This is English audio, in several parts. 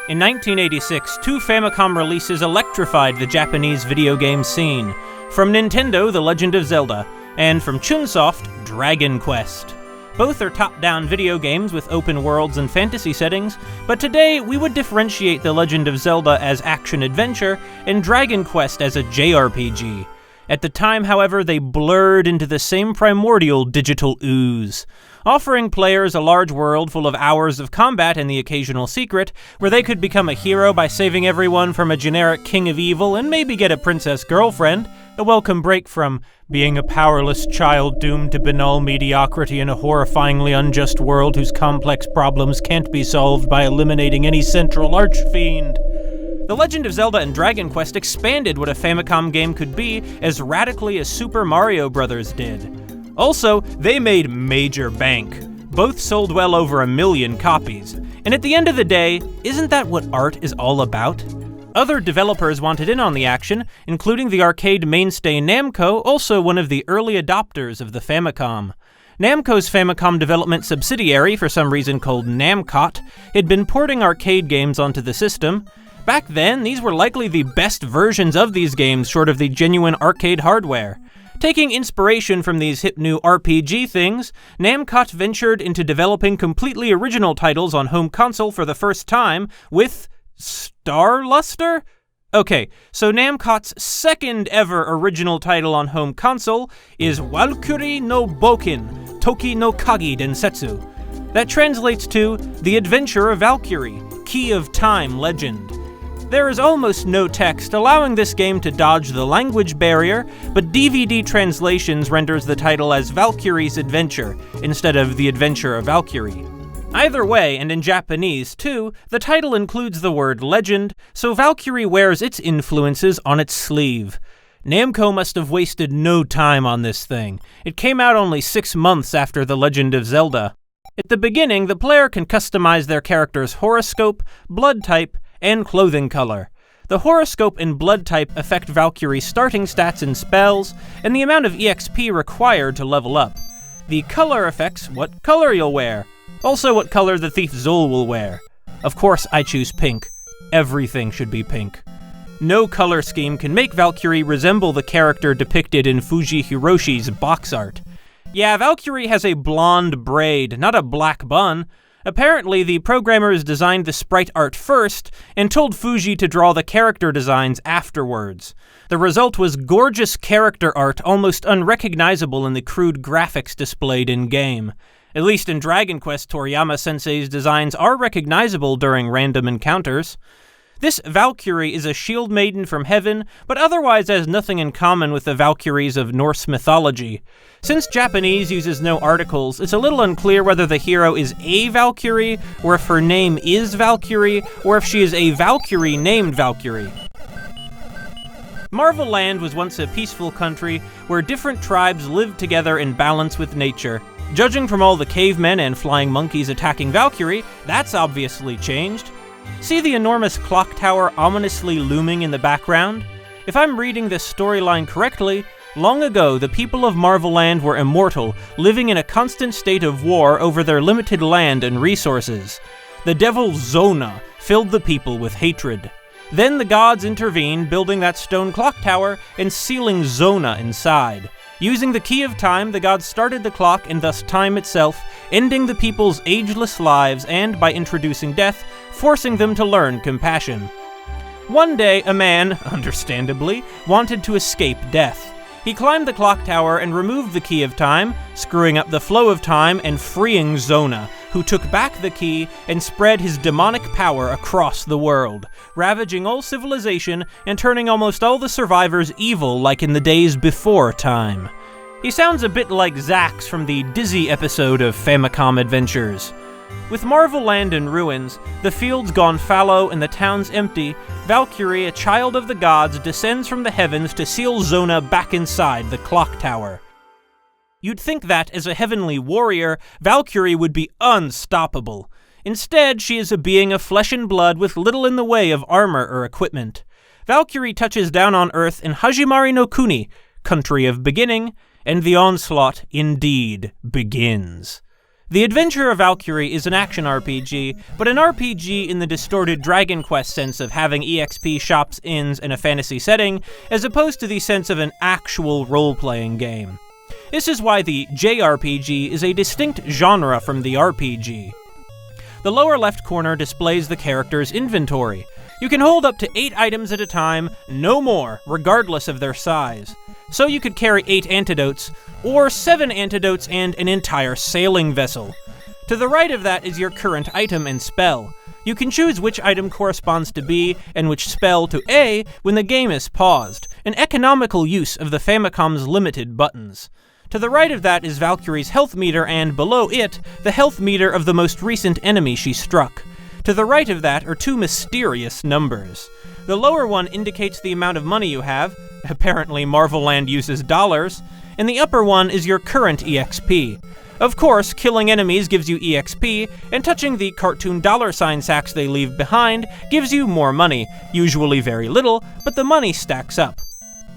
In 1986, two Famicom releases electrified the Japanese video game scene. From Nintendo, The Legend of Zelda, and from Chunsoft, Dragon Quest. Both are top-down video games with open worlds and fantasy settings, but today we would differentiate The Legend of Zelda as action-adventure and Dragon Quest as a JRPG. At the time, however, they blurred into the same primordial digital ooze, offering players a large world full of hours of combat and the occasional secret, where they could become a hero by saving everyone from a generic king of evil and maybe get a princess girlfriend, a welcome break from being a powerless child doomed to banal mediocrity in a horrifyingly unjust world whose complex problems can't be solved by eliminating any central archfiend. The Legend of Zelda and Dragon Quest expanded what a Famicom game could be as radically as Super Mario Bros. Did. Also, they made major bank. Both sold well over 1 million copies. And at the end of the day, isn't that what art is all about? Other developers wanted in on the action, including the arcade mainstay Namco, also one of the early adopters of the Famicom. Namco's Famicom development subsidiary, for some reason called Namcot, had been porting arcade games onto the system. Back then, these were likely the best versions of these games short of the genuine arcade hardware. Taking inspiration from these hip new RPG things, Namcot ventured into developing completely original titles on home console for the first time with Star Luster? Okay, so Namcot's second ever original title on home console is Valkyrie no Bōken, Toki no Kagi Densetsu. That translates to The Adventure of Valkyrie, Key of Time Legend. There is almost no text, allowing this game to dodge the language barrier, but DVD translations renders the title as Valkyrie's Adventure, instead of The Adventure of Valkyrie. Either way, and in Japanese too, the title includes the word legend, so Valkyrie wears its influences on its sleeve. Namco must have wasted no time on this thing. It came out only 6 months after The Legend of Zelda. At the beginning, the player can customize their character's horoscope, blood type, and clothing color. The horoscope and blood type affect Valkyrie's starting stats and spells, and the amount of EXP required to level up. The color affects what color you'll wear, also what color the thief Zol will wear. Of course, I choose pink. Everything should be pink. No color scheme can make Valkyrie resemble the character depicted in Fuji Hiroshi's box art. Yeah, Valkyrie has a blonde braid, not a black bun. Apparently, the programmers designed the sprite art first and told Fuji to draw the character designs afterwards. The result was gorgeous character art almost unrecognizable in the crude graphics displayed in-game. At least in Dragon Quest, Toriyama-sensei's designs are recognizable during random encounters. This Valkyrie is a shield maiden from heaven, but otherwise has nothing in common with the Valkyries of Norse mythology. Since Japanese uses no articles, it's a little unclear whether the hero is a Valkyrie, or if her name is Valkyrie, or if she is a Valkyrie named Valkyrie. Marvel Land was once a peaceful country where different tribes lived together in balance with nature. Judging from all the cavemen and flying monkeys attacking Valkyrie, that's obviously changed. See the enormous clock tower ominously looming in the background? If I'm reading this storyline correctly, long ago the people of Marvel Land were immortal, living in a constant state of war over their limited land and resources. The devil Zona filled the people with hatred. Then the gods intervened, building that stone clock tower and sealing Zona inside. Using the key of time, the gods started the clock and thus time itself, ending the people's ageless lives and, by introducing death, forcing them to learn compassion. One day, a man, understandably, wanted to escape death. He climbed the clock tower and removed the key of time, screwing up the flow of time and freeing Zona, who took back the key and spread his demonic power across the world, ravaging all civilization and turning almost all the survivors evil like in the days before time. He sounds a bit like Zax from the Dizzy episode of Famicom Adventures. With Marvel Land in ruins, the fields gone fallow and the towns empty, Valkyrie, a child of the gods, descends from the heavens to seal Zona back inside the clock tower. You'd think that, as a heavenly warrior, Valkyrie would be unstoppable. Instead, she is a being of flesh and blood with little in the way of armor or equipment. Valkyrie touches down on Earth in Hajimari no Kuni, Country of Beginning, and the onslaught indeed begins. The Adventure of Valkyrie is an action RPG, but an RPG in the distorted Dragon Quest sense of having EXP shops, inns, and a fantasy setting, as opposed to the sense of an actual role-playing game. This is why the JRPG is a distinct genre from the RPG. The lower left corner displays the character's inventory. You can hold up to 8 items at a time, no more, regardless of their size. So you could carry 8 antidotes, or 7 antidotes and an entire sailing vessel. To the right of that is your current item and spell. You can choose which item corresponds to B and which spell to A when the game is paused, an economical use of the Famicom's limited buttons. To the right of that is Valkyrie's health meter and, below it, the health meter of the most recent enemy she struck. To the right of that are 2 mysterious numbers. The lower one indicates the amount of money you have, apparently Marvel Land uses dollars, and the upper one is your current EXP. Of course, killing enemies gives you EXP, and touching the cartoon $ sacks they leave behind gives you more money, usually very little, but the money stacks up.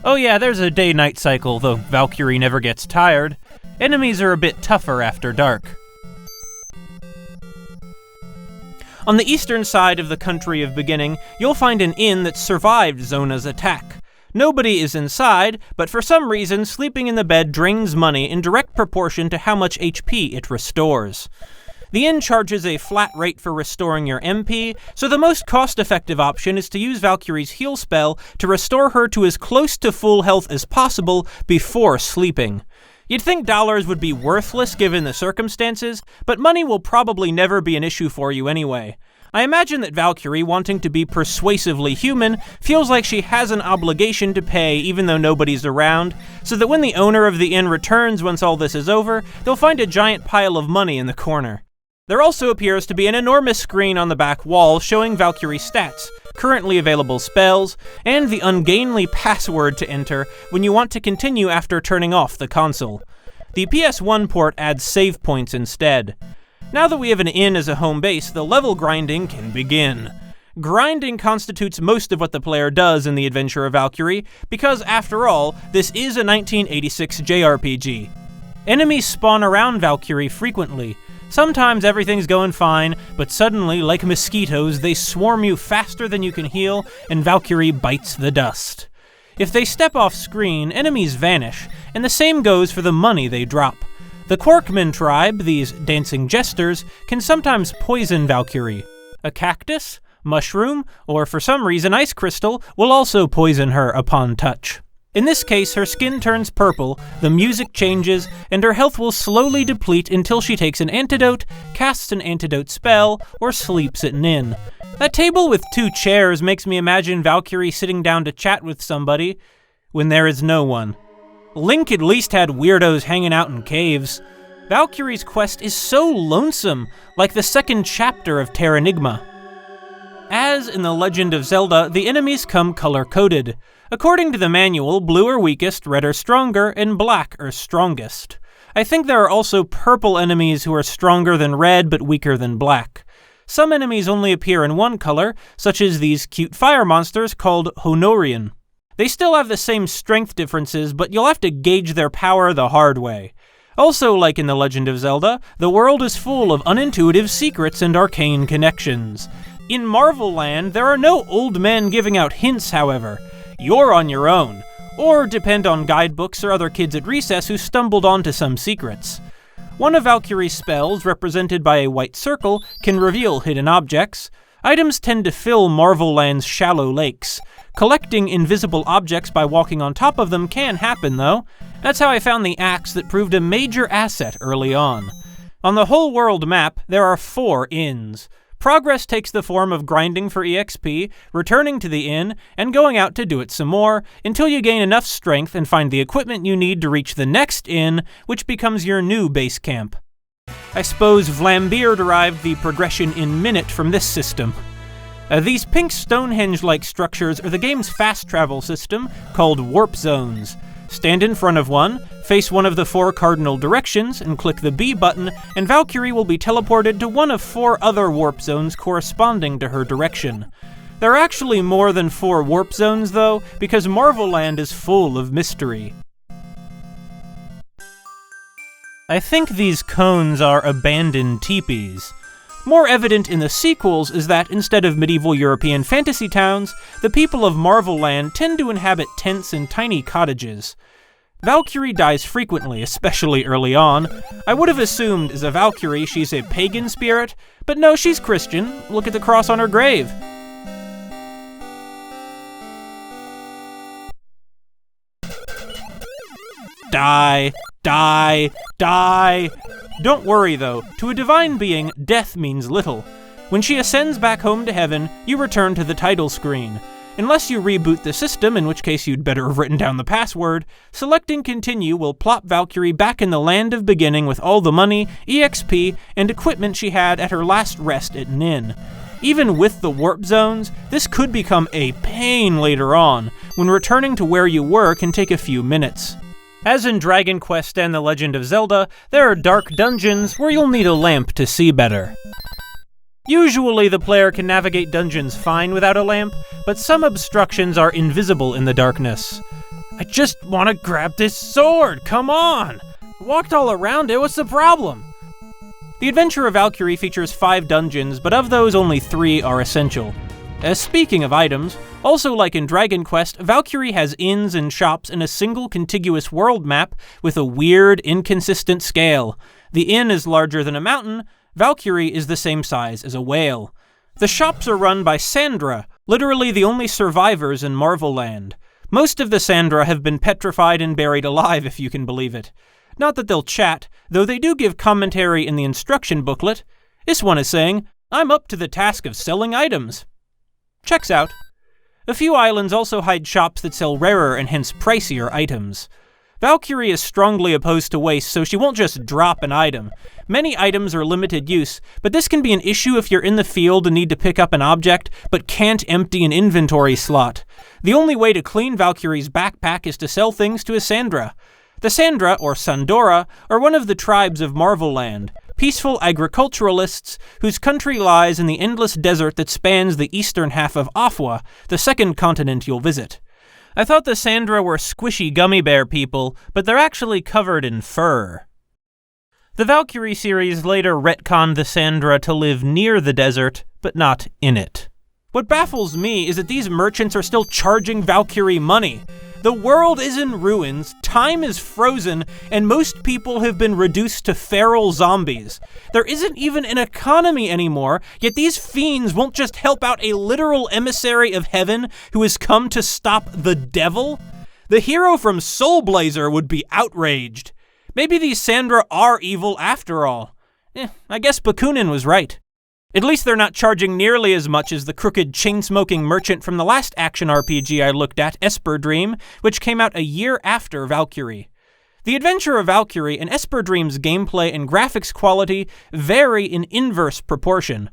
Oh yeah, there's a day-night cycle, though Valkyrie never gets tired. Enemies are a bit tougher after dark. On the eastern side of the Country of Beginning, you'll find an inn that survived Zona's attack. Nobody is inside, but for some reason, sleeping in the bed drains money in direct proportion to how much HP it restores. The inn charges a flat rate for restoring your MP, so the most cost-effective option is to use Valkyrie's heal spell to restore her to as close to full health as possible before sleeping. You'd think dollars would be worthless given the circumstances, but money will probably never be an issue for you anyway. I imagine that Valkyrie, wanting to be persuasively human, feels like she has an obligation to pay even though nobody's around, so that when the owner of the inn returns once all this is over, they'll find a giant pile of money in the corner. There also appears to be an enormous screen on the back wall showing Valkyrie's stats, currently available spells, and the ungainly password to enter when you want to continue after turning off the console. The PS1 port adds save points instead. Now that we have an inn as a home base, the level grinding can begin. Grinding constitutes most of what the player does in the Adventure of Valkyrie, because after all, this is a 1986 JRPG. Enemies spawn around Valkyrie frequently. Sometimes everything's going fine, but suddenly, like mosquitoes, they swarm you faster than you can heal, and Valkyrie bites the dust. If they step off screen, enemies vanish, and the same goes for the money they drop. The Quarkman tribe, these dancing jesters, can sometimes poison Valkyrie. A cactus, mushroom, or for some reason ice crystal will also poison her upon touch. In this case, her skin turns purple, the music changes, and her health will slowly deplete until she takes an antidote, casts an antidote spell, or sleeps at an inn. That table with 2 chairs makes me imagine Valkyrie sitting down to chat with somebody when there is no one. Link at least had weirdos hanging out in caves. Valkyrie's quest is so lonesome, like the second chapter of Terranigma. As in The Legend of Zelda, the enemies come color-coded. According to the manual, blue are weakest, red are stronger, and black are strongest. I think there are also purple enemies who are stronger than red but weaker than black. Some enemies only appear in one color, such as these cute fire monsters called Honorian. They still have the same strength differences, but you'll have to gauge their power the hard way. Also, like in The Legend of Zelda, the world is full of unintuitive secrets and arcane connections. In Marvel Land, there are no old men giving out hints, however. You're on your own, or depend on guidebooks or other kids at recess who stumbled onto some secrets. One of Valkyrie's spells, represented by a white circle, can reveal hidden objects. Items tend to fill Marvel Land's shallow lakes. Collecting invisible objects by walking on top of them can happen, though. That's how I found the axe that proved a major asset early on. On the whole world map, there are 4 inns. Progress takes the form of grinding for EXP, returning to the inn, and going out to do it some more, until you gain enough strength and find the equipment you need to reach the next inn, which becomes your new base camp. I suppose Vlambeer derived the progression in minute from this system. These pink Stonehenge-like structures are the game's fast travel system, called warp zones. Stand in front of one, face one of the 4 cardinal directions, and click the B button, and Valkyrie will be teleported to one of 4 other warp zones corresponding to her direction. There are actually more than 4 warp zones, though, because Marvel Land is full of mystery. I think these cones are abandoned teepees. More evident in the sequels is that instead of medieval European fantasy towns, the people of Marvel Land tend to inhabit tents and tiny cottages. Valkyrie dies frequently, especially early on. I would have assumed as a Valkyrie she's a pagan spirit, but no, she's Christian. Look at the cross on her grave. Die, die, die. Don't worry though, to a divine being, death means little. When she ascends back home to heaven, you return to the title screen. Unless you reboot the system, in which case you'd better have written down the password, selecting continue will plop Valkyrie back in the land of beginning with all the money, EXP, and equipment she had at her last rest at Nin. Even with the warp zones, this could become a pain later on, when returning to where you were can take a few minutes. As in Dragon Quest and The Legend of Zelda, there are dark dungeons where you'll need a lamp to see better. Usually the player can navigate dungeons fine without a lamp, but some obstructions are invisible in the darkness. I just want to grab this sword, come on! I walked all around it, what's the problem? The Adventure of Valkyrie features 5 dungeons, but of those only 3 are essential. Speaking of items, also like in Dragon Quest, Valkyrie has inns and shops in a single contiguous world map with a weird, inconsistent scale. The inn is larger than a mountain, Valkyrie is the same size as a whale. The shops are run by Sandra, literally the only survivors in Marvel Land. Most of the Sandra have been petrified and buried alive, if you can believe it. Not that they'll chat, though they do give commentary in the instruction booklet. This one is saying, "I'm up to the task of selling items." Checks out. A few islands also hide shops that sell rarer and hence pricier items. Valkyrie is strongly opposed to waste, so she won't just drop an item. Many items are limited use, but this can be an issue if you're in the field and need to pick up an object, but can't empty an inventory slot. The only way to clean Valkyrie's backpack is to sell things to a Sandra. The Sandra, or Sandora, are one of the tribes of Marvel Land, peaceful agriculturalists whose country lies in the endless desert that spans the eastern half of Afwa, the second continent you'll visit. I thought the Sandra were squishy gummy bear people, but they're actually covered in fur. The Valkyrie series later retconned the Sandra to live near the desert, but not in it. What baffles me is that these merchants are still charging Valkyrie money. The world is in ruins, time is frozen, and most people have been reduced to feral zombies. There isn't even an economy anymore, yet these fiends won't just help out a literal emissary of heaven who has come to stop the devil? The hero from Soul Blazer would be outraged. Maybe these Sandra are evil after all. I guess Bōken was right. At least they're not charging nearly as much as the crooked chain-smoking merchant from the last action RPG I looked at, Esper Dream, which came out a year after Valkyrie. The Adventure of Valkyrie and Esper Dream's gameplay and graphics quality vary in inverse proportion.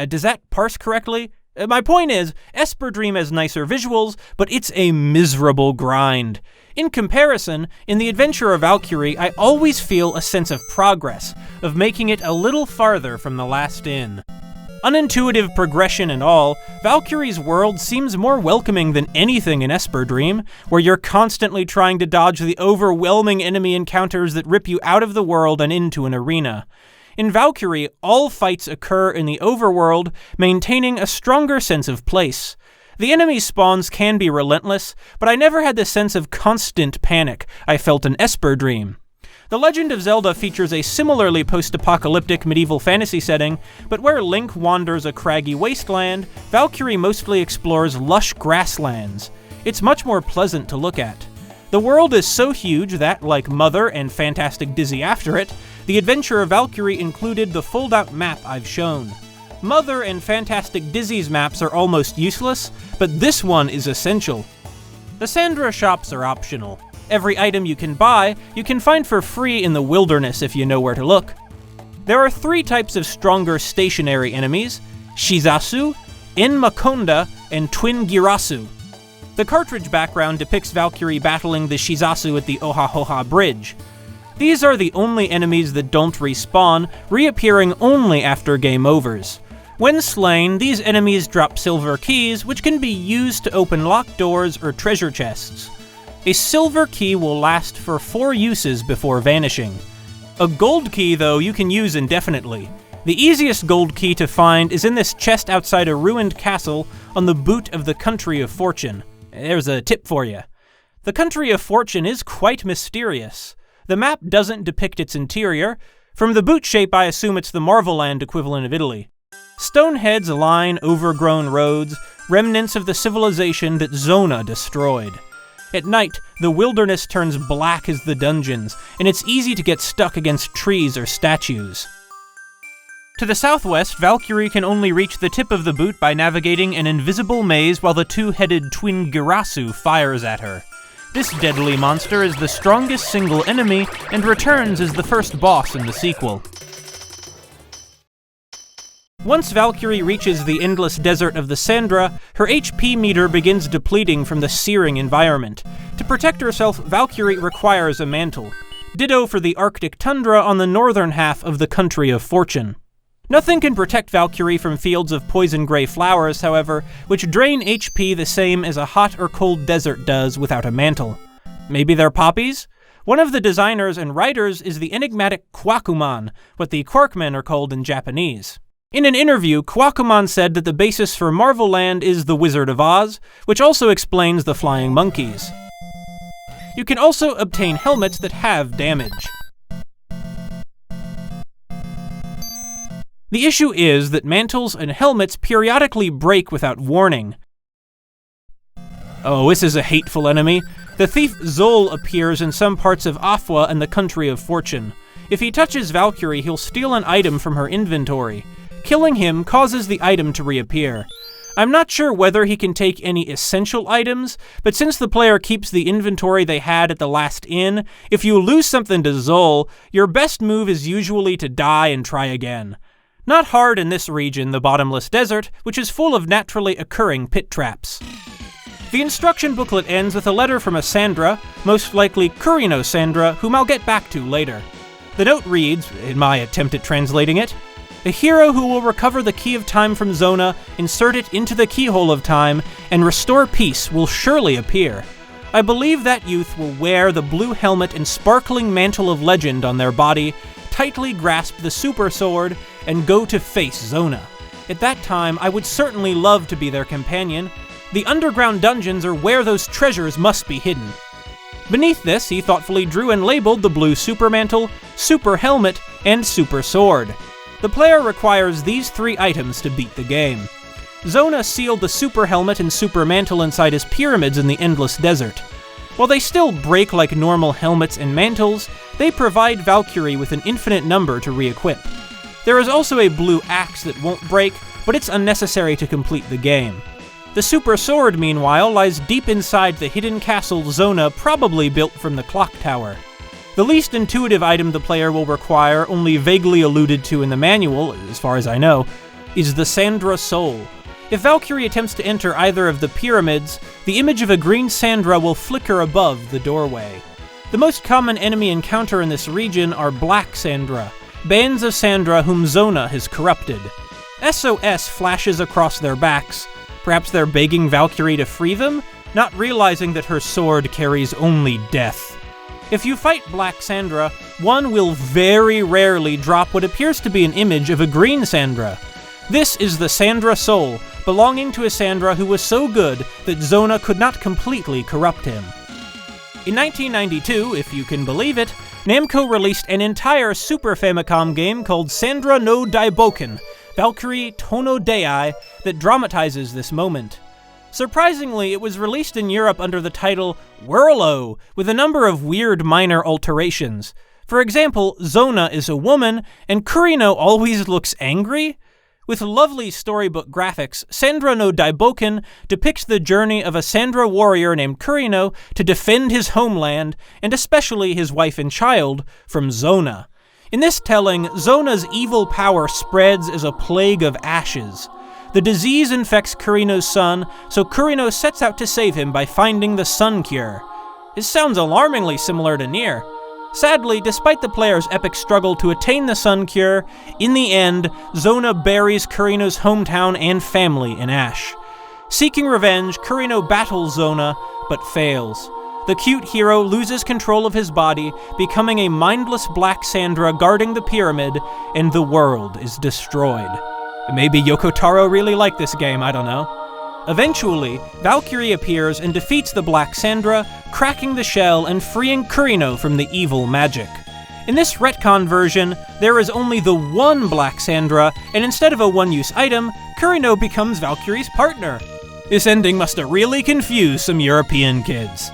Does that parse correctly? My point is, Esper Dream has nicer visuals, but it's a miserable grind. In comparison, in the Adventure of Valkyrie, I always feel a sense of progress, of making it a little farther from the last inn. Unintuitive progression and all, Valkyrie's world seems more welcoming than anything in Esper Dream, where you're constantly trying to dodge the overwhelming enemy encounters that rip you out of the world and into an arena. In Valkyrie, all fights occur in the overworld, maintaining a stronger sense of place. The enemy spawns can be relentless, but I never had the sense of constant panic I felt in Esper Dream. The Legend of Zelda features a similarly post-apocalyptic medieval fantasy setting, but where Link wanders a craggy wasteland, Valkyrie mostly explores lush grasslands. It's much more pleasant to look at. The world is so huge that, like Mother and Fantastic Dizzy after it, the Adventure of Valkyrie included the fold-out map I've shown. Mother and Fantastic Dizzy's maps are almost useless, but this one is essential. The Sandra shops are optional. Every item you can buy, you can find for free in the wilderness if you know where to look. There are 3 types of stronger stationary enemies: Shizasu, Enmakonda, and Twin Girasu. The cartridge background depicts Valkyrie battling the Shizasu at the Ohahoha Bridge. These are the only enemies that don't respawn, reappearing only after game overs. When slain, these enemies drop silver keys, which can be used to open locked doors or treasure chests. A silver key will last for 4 uses before vanishing. A gold key, though, you can use indefinitely. The easiest gold key to find is in this chest outside a ruined castle on the boot of the Country of Fortune. There's a tip for you. The Country of Fortune is quite mysterious. The map doesn't depict its interior. From the boot shape, I assume it's the Marvel Land equivalent of Italy. Stone heads line overgrown roads, remnants of the civilization that Zona destroyed. At night, the wilderness turns black as the dungeons, and it's easy to get stuck against trees or statues. To the southwest, Valkyrie can only reach the tip of the boot by navigating an invisible maze while the two-headed twin Girasu fires at her. This deadly monster is the strongest single enemy and returns as the first boss in the sequel. Once Valkyrie reaches the endless desert of the Sandra, her HP meter begins depleting from the searing environment. To protect herself, Valkyrie requires a mantle. Ditto for the Arctic tundra on the northern half of the Country of Fortune. Nothing can protect Valkyrie from fields of poison-gray flowers, however, which drain HP the same as a hot or cold desert does without a mantle. Maybe they're poppies? One of the designers and writers is the enigmatic Kwakuman, what the Quarkmen are called in Japanese. In an interview, Kwakuman said that the basis for Marvel Land is the Wizard of Oz, which also explains the flying monkeys. You can also obtain helmets that have damage. The issue is that mantles and helmets periodically break without warning. Oh, this is a hateful enemy. The thief Zol appears in some parts of Afwa and the Country of Fortune. If he touches Valkyrie, he'll steal an item from her inventory. Killing him causes the item to reappear. I'm not sure whether he can take any essential items, but since the player keeps the inventory they had at the last inn, if you lose something to Zol, your best move is usually to die and try again. Not hard in this region, the Bottomless Desert, which is full of naturally occurring pit traps. The instruction booklet ends with a letter from a Sandra, most likely Kurino Sandra, whom I'll get back to later. The note reads, in my attempt at translating it, "A hero who will recover the key of time from Zona, insert it into the keyhole of time, and restore peace will surely appear. I believe that youth will wear the blue helmet and sparkling mantle of legend on their body, tightly grasp the super sword, and go to face Zona. At that time, I would certainly love to be their companion. The underground dungeons are where those treasures must be hidden." Beneath this, he thoughtfully drew and labeled the blue super mantle, super helmet, and super sword. The player requires these 3 items to beat the game. Zona sealed the super helmet and super mantle inside his pyramids in the Endless Desert. While they still break like normal helmets and mantles, they provide Valkyrie with an infinite number to re-equip. There is also a blue axe that won't break, but it's unnecessary to complete the game. The super sword, meanwhile, lies deep inside the hidden castle Zona probably built from the clock tower. The least intuitive item the player will require, only vaguely alluded to in the manual, as far as I know, is the Sandra Soul. If Valkyrie attempts to enter either of the pyramids, the image of a green Sandra will flicker above the doorway. The most common enemy encounter in this region are Black Sandra, bands of Sandra whom Zona has corrupted. SOS flashes across their backs. Perhaps they're begging Valkyrie to free them, not realizing that her sword carries only death. If you fight Black Sandra, one will very rarely drop what appears to be an image of a green Sandra. This is the Sandra Soul, belonging to a Sandra who was so good that Zona could not completely corrupt him. In 1992, if you can believe it, Namco released an entire Super Famicom game called Sandra no Daibōken, Valkyrie Tono Deai, that dramatizes this moment. Surprisingly, it was released in Europe under the title Whirlo, with a number of weird minor alterations. For example, Zona is a woman, and Kurino always looks angry. With lovely storybook graphics, Sandra no Daibōken depicts the journey of a Sandra warrior named Kurino to defend his homeland, and especially his wife and child, from Zona. In this telling, Zona's evil power spreads as a plague of ashes. The disease infects Kurino's son, so Kurino sets out to save him by finding the sun cure. This sounds alarmingly similar to Nier. Sadly, despite the player's epic struggle to attain the sun cure, in the end, Zona buries Kurino's hometown and family in ash. Seeking revenge, Kurino battles Zona, but fails. the cute hero loses control of his body, becoming a mindless black Sandra guarding the pyramid, and the world is destroyed. Maybe Yoko Taro really liked this game, I don't know. Eventually, Valkyrie appears and defeats the Black Sandra, cracking the shell and freeing Kurino from the evil magic. In this retcon version, there is only the one Black Sandra, and instead of a one-use item, Kurino becomes Valkyrie's partner. This ending must have really confused some European kids.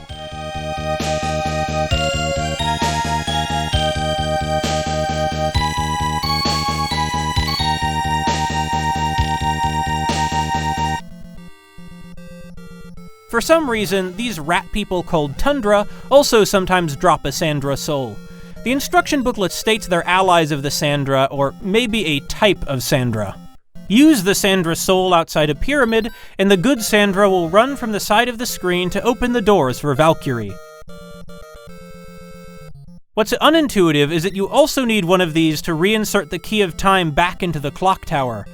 For some reason, these rat people called Tundra also sometimes drop a Sandra soul. The instruction booklet states they're allies of the Sandra, or maybe a type of Sandra. Use the Sandra soul outside a pyramid, and the good Sandra will run from the side of the screen to open the doors for Valkyrie. What's unintuitive is that you also need one of these to reinsert the Key of Time back into the clock tower.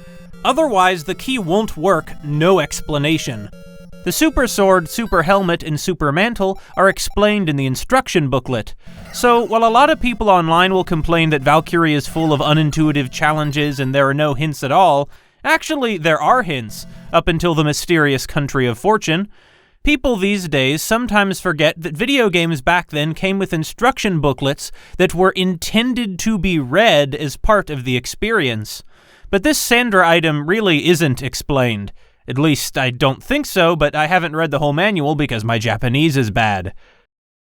Otherwise, the key won't work, no explanation. The Super Sword, Super Helmet, and Super Mantle are explained in the instruction booklet. So, while a lot of people online will complain that Valkyrie is full of unintuitive challenges and there are no hints at all, actually there are hints, up until the mysterious Country of Fortune. People these days sometimes forget that video games back then came with instruction booklets that were intended to be read as part of the experience. But this Sandra item really isn't explained. At least, I don't think so, but I haven't read the whole manual because my Japanese is bad.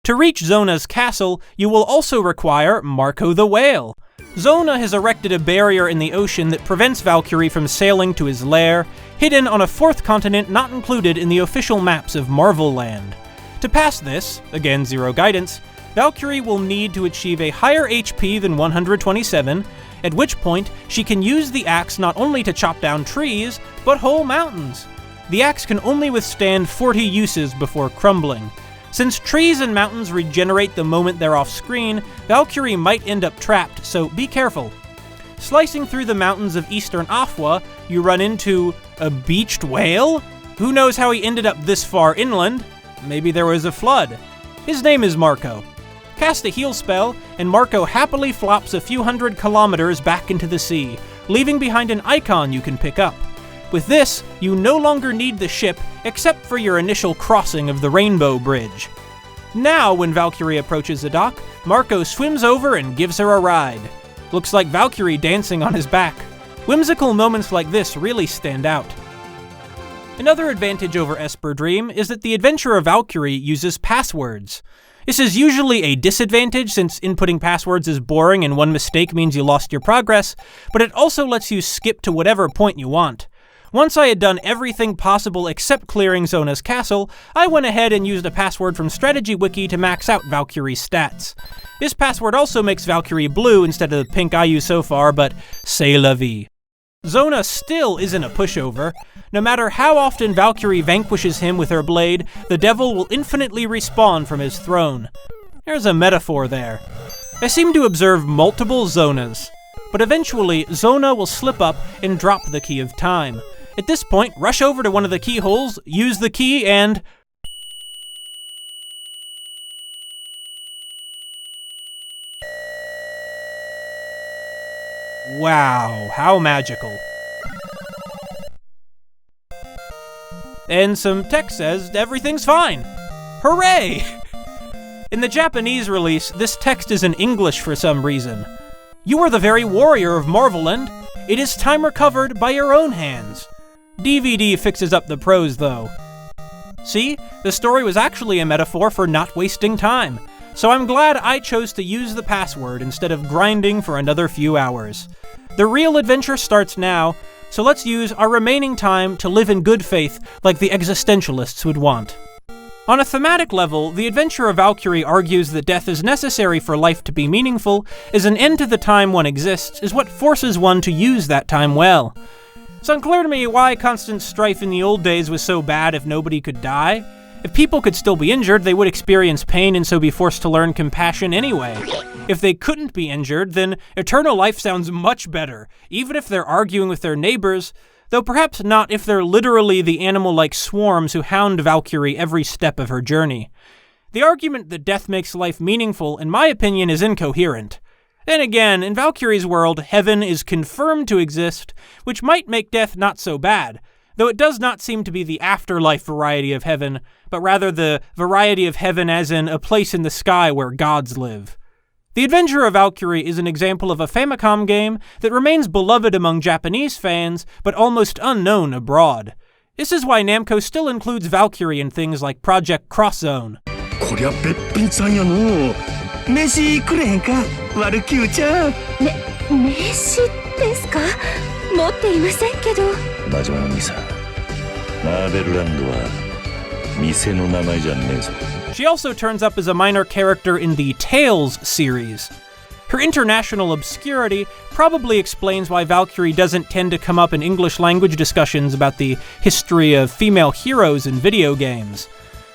To reach Zona's castle, you will also require Marco the Whale. Zona has erected a barrier in the ocean that prevents Valkyrie from sailing to his lair, hidden on a fourth continent not included in the official maps of Marvel Land. To pass this, again zero guidance, Valkyrie will need to achieve a higher HP than 127, at which point she can use the axe not only to chop down trees, but whole mountains. The axe can only withstand 40 uses before crumbling. Since trees and mountains regenerate the moment they're off screen, Valkyrie might end up trapped, so be careful. Slicing through the mountains of eastern Afwa, you run into a beached whale? Who knows how he ended up this far inland? Maybe there was a flood. His name is Marco. Cast a heal spell, and Marco happily flops a few hundred kilometers back into the sea, leaving behind an icon you can pick up. With this, you no longer need the ship, except for your initial crossing of the Rainbow Bridge. Now, when Valkyrie approaches the dock, Marco swims over and gives her a ride. Looks like Valkyrie dancing on his back. Whimsical moments like this really stand out. Another advantage over Esper Dream is that the Adventure of Valkyrie uses passwords. This is usually a disadvantage since inputting passwords is boring and one mistake means you lost your progress, but it also lets you skip to whatever point you want. Once I had done everything possible except clearing Zona's castle, I went ahead and used a password from Strategy Wiki to max out Valkyrie's stats. This password also makes Valkyrie blue instead of the pink I use so far, but c'est la vie. Zona still isn't a pushover. No matter how often Valkyrie vanquishes him with her blade, the devil will infinitely respawn from his throne. There's a metaphor there. I seem to observe multiple Zonas, but eventually Zona will slip up and drop the Key of Time. At this point, rush over to one of the keyholes, use the key, and... wow, how magical. And some text says, everything's fine. Hooray! In the Japanese release, this text is in English for some reason. You are the very warrior of Marveland. It is time recovered by your own hands. DVD fixes up the prose, though. See, the story was actually a metaphor for not wasting time. So I'm glad I chose to use the password instead of grinding for another few hours. The real adventure starts now, so let's use our remaining time to live in good faith like the existentialists would want. On a thematic level, the Adventure of Valkyrie argues that death is necessary for life to be meaningful, as an end to the time one exists is what forces one to use that time well. It's unclear to me why constant strife in the old days was so bad if nobody could die. If people could still be injured, they would experience pain and so be forced to learn compassion anyway. If they couldn't be injured, then eternal life sounds much better, even if they're arguing with their neighbors, though perhaps not if they're literally the animal-like swarms who hound Valkyrie every step of her journey. The argument that death makes life meaningful, in my opinion, is incoherent. Then again, in Valkyrie's world, heaven is confirmed to exist, which might make death not so bad, though it does not seem to be the afterlife variety of heaven, but rather the variety of heaven as in a place in the sky where gods live. The Adventure of Valkyrie is an example of a Famicom game that remains beloved among Japanese fans, but almost unknown abroad. This is why Namco still includes Valkyrie in things like Project Cross Zone. こりゃべっぴんさんやの。飯くれへんか、ワルキューちゃん。飯ですか？持っていませんけど。真島の兄さん、マーベルランドは店の名前じゃねえぞ。She also turns up as a minor character in the Tales series. Her international obscurity probably explains why Valkyrie doesn't tend to come up in English language discussions about the history of female heroes in video games.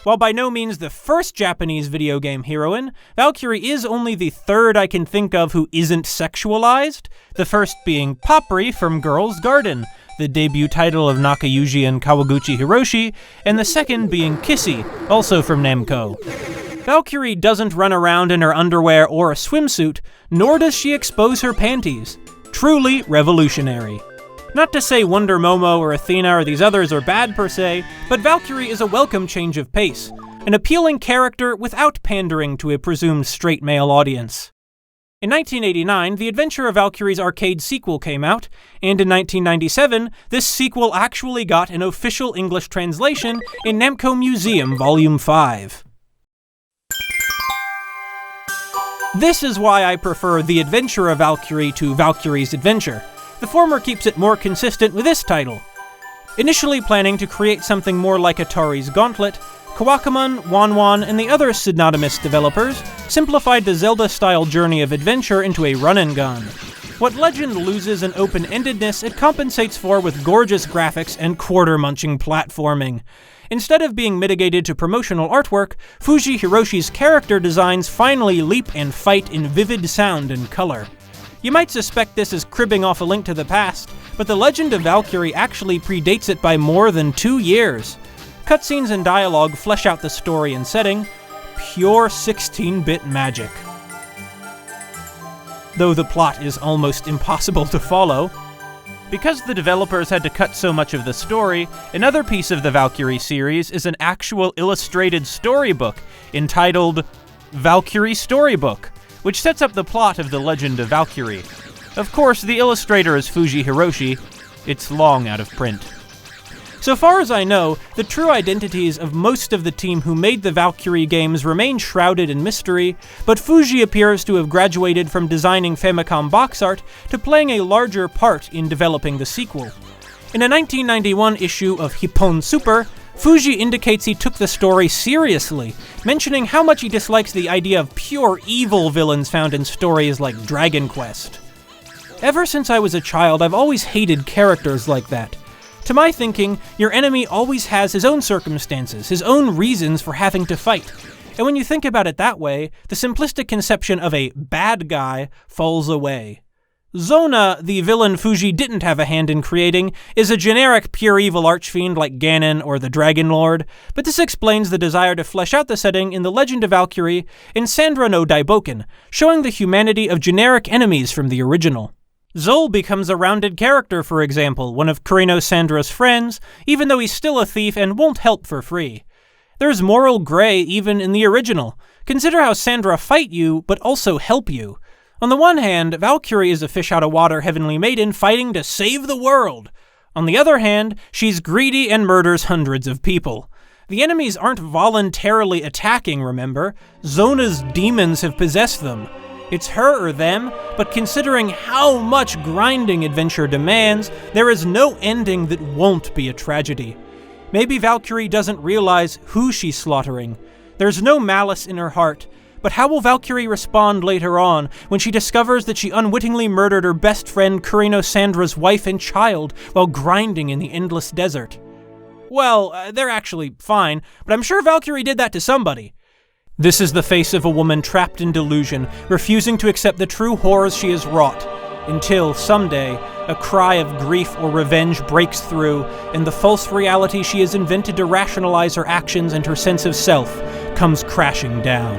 While by no means the first Japanese video game heroine, Valkyrie is only the third I can think of who isn't sexualized, the first being Popri from Girls' Garden, the debut title of Nakayuji and Kawaguchi Hiroshi, and the second being Kissy, also from Namco. Valkyrie doesn't run around in her underwear or a swimsuit, nor does she expose her panties. Truly revolutionary. Not to say Wonder Momo or Athena or these others are bad per se, but Valkyrie is a welcome change of pace, an appealing character without pandering to a presumed straight male audience. In 1989, the Adventure of Valkyrie's arcade sequel came out, and in 1997, this sequel actually got an official English translation in Namco Museum Volume 5. This is why I prefer The Adventure of Valkyrie to Valkyrie's Adventure. The former keeps it more consistent with this title. Initially planning to create something more like Atari's Gauntlet, Kawakamon, Wanwan, and the other pseudonymous developers simplified the Zelda-style journey of adventure into a run-and-gun. What Legend loses in open-endedness, it compensates for with gorgeous graphics and quarter-munching platforming. Instead of being mitigated to promotional artwork, Fuji Hiroshi's character designs finally leap and fight in vivid sound and color. You might suspect this is cribbing off A Link to the Past, but The Legend of Valkyrie actually predates it by more than 2 years. Cutscenes and dialogue flesh out the story and setting. Pure 16-bit magic. Though the plot is almost impossible to follow. Because the developers had to cut so much of the story, another piece of the Valkyrie series is an actual illustrated storybook entitled Valkyrie Storybook, which sets up the plot of The Legend of Valkyrie. Of course, the illustrator is Fuji Hiroshi. It's long out of print. So far as I know, the true identities of most of the team who made the Valkyrie games remain shrouded in mystery, but Fuji appears to have graduated from designing Famicom box art to playing a larger part in developing the sequel. In a 1991 issue of Hippon Super, Fuji indicates he took the story seriously, mentioning how much he dislikes the idea of pure evil villains found in stories like Dragon Quest. Ever since I was a child, I've always hated characters like that. To my thinking, your enemy always has his own circumstances, his own reasons for having to fight. And when you think about it that way, the simplistic conception of a bad guy falls away. Zona, the villain Fuji didn't have a hand in creating, is a generic pure evil archfiend like Ganon or the Dragon Lord, but this explains the desire to flesh out the setting in The Legend of Valkyrie in Sandra no Daibōken, showing the humanity of generic enemies from the original. Zol becomes a rounded character, for example, one of Kurino Sandra's friends, even though he's still a thief and won't help for free. There's moral gray even in the original. Consider how Sandra fight you, but also help you. On the one hand, Valkyrie is a fish-out-of-water heavenly maiden fighting to save the world. On the other hand, she's greedy and murders hundreds of people. The enemies aren't voluntarily attacking, remember? Zona's demons have possessed them. It's her or them, but considering how much grinding adventure demands, there is no ending that won't be a tragedy. Maybe Valkyrie doesn't realize who she's slaughtering. There's no malice in her heart, but how will Valkyrie respond later on when she discovers that she unwittingly murdered her best friend Kurino Sandra's wife and child while grinding in the endless desert? Well, they're actually fine, but I'm sure Valkyrie did that to somebody. This is the face of a woman trapped in delusion, refusing to accept the true horrors she has wrought. Until, someday, a cry of grief or revenge breaks through, and the false reality she has invented to rationalize her actions and her sense of self comes crashing down.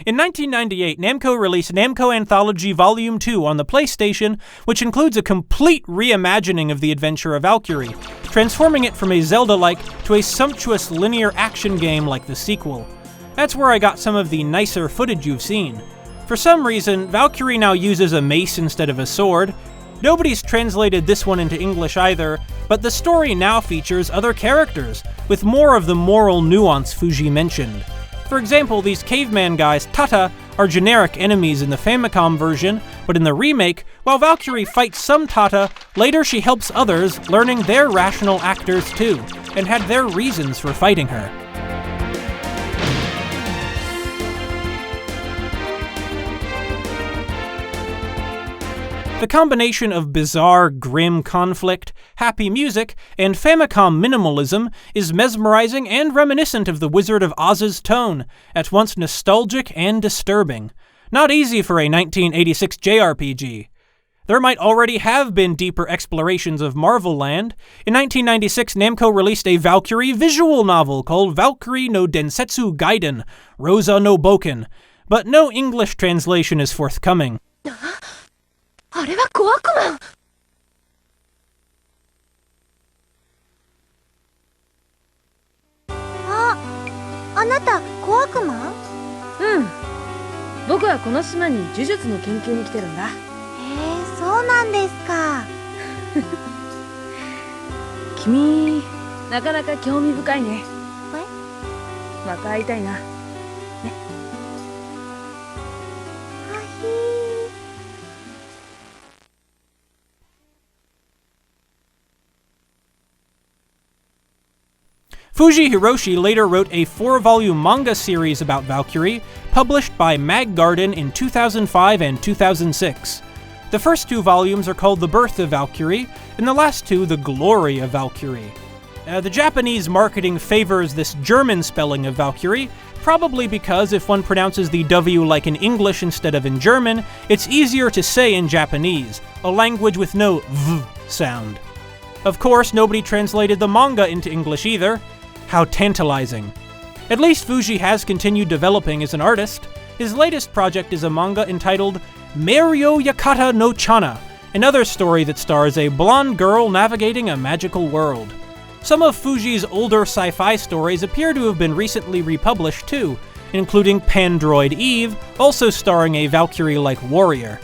In 1998, Namco released Namco Anthology Volume 2 on the PlayStation, which includes a complete reimagining of the adventure of Valkyrie, transforming it from a Zelda-like to a sumptuous linear action game like the sequel. That's where I got some of the nicer footage you've seen. For some reason, Valkyrie now uses a mace instead of a sword. Nobody's translated this one into English either, but the story now features other characters, with more of the moral nuance Fuji mentioned. For example, these caveman guys, Tata, are generic enemies in the Famicom version, but in the remake, while Valkyrie fights some Tata, later she helps others, learning they're rational actors too, and had their reasons for fighting her. The combination of bizarre, grim conflict, happy music, and Famicom minimalism is mesmerizing and reminiscent of the Wizard of Oz's tone, at once nostalgic and disturbing. Not easy for a 1986 JRPG. There might already have been deeper explorations of Marvel Land. In 1996, Namco released a Valkyrie visual novel called Valkyrie no Densetsu Gaiden, Rosa no Bōken, but no English translation is forthcoming. あれは小悪魔。あなた小悪魔？うん。僕はこの島に呪術の研究に来てるんだ。そうなんですか。君、なかなか興味深いね。また会いたいな。ね。Fuji Hiroshi later wrote a 4-volume manga series about Valkyrie, published by Mag Garden in 2005 and 2006. The first 2 volumes are called The Birth of Valkyrie, and the last 2 The Glory of Valkyrie. The Japanese marketing favors this German spelling of Valkyrie, probably because if one pronounces the W like in English instead of in German, it's easier to say in Japanese, a language with no V sound. Of course, nobody translated the manga into English either. How tantalizing. At least Fuji has continued developing as an artist. His latest project is a manga entitled Mario Yakata no Chana, another story that stars a blonde girl navigating a magical world. Some of Fuji's older sci-fi stories appear to have been recently republished too, including Pandroid Eve, also starring a Valkyrie-like warrior.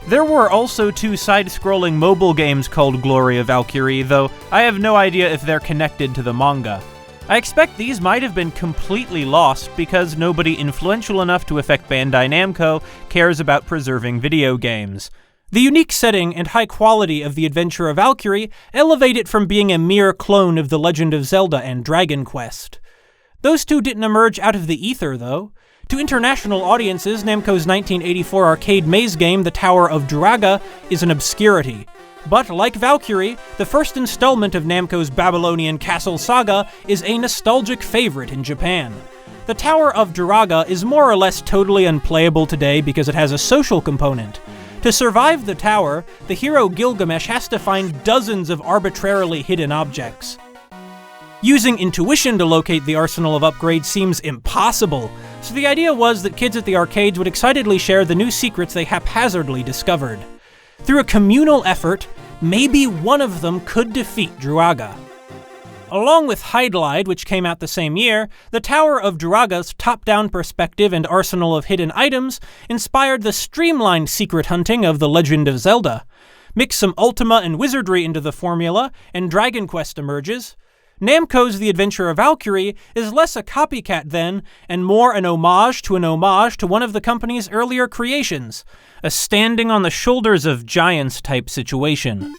There were also 2 side-scrolling mobile games called Glory of Valkyrie, though I have no idea if they're connected to the manga. I expect these might have been completely lost because nobody influential enough to affect Bandai Namco cares about preserving video games. The unique setting and high quality of the adventure of Valkyrie elevate it from being a mere clone of The Legend of Zelda and Dragon Quest. Those 2 didn't emerge out of the ether, though. To international audiences, Namco's 1984 arcade maze game The Tower of Druaga is an obscurity. But like Valkyrie, the first installment of Namco's Babylonian Castle saga is a nostalgic favorite in Japan. The Tower of Druaga is more or less totally unplayable today because it has a social component. To survive the tower, the hero Gilgamesh has to find dozens of arbitrarily hidden objects. Using intuition to locate the arsenal of upgrades seems impossible, so the idea was that kids at the arcades would excitedly share the new secrets they haphazardly discovered. Through a communal effort, maybe one of them could defeat Druaga. Along with Hydlide, which came out the same year, the Tower of Druaga's top-down perspective and arsenal of hidden items inspired the streamlined secret hunting of The Legend of Zelda. Mix some Ultima and wizardry into the formula, and Dragon Quest emerges. Namco's The Adventure of Valkyrie is less a copycat then, and more an homage to one of the company's earlier creations, a standing on the shoulders of giants type situation.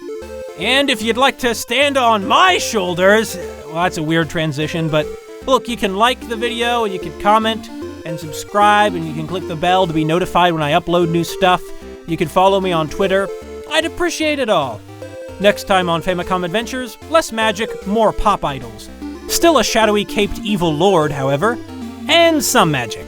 And if you'd like to stand on my shoulders, well, that's a weird transition, but look, you can like the video, you can comment and subscribe, and you can click the bell to be notified when I upload new stuff. You can follow me on Twitter. I'd appreciate it all. Next time on Famicom Adventures, less magic, more pop idols. Still a shadowy caped evil lord, however, and some magic.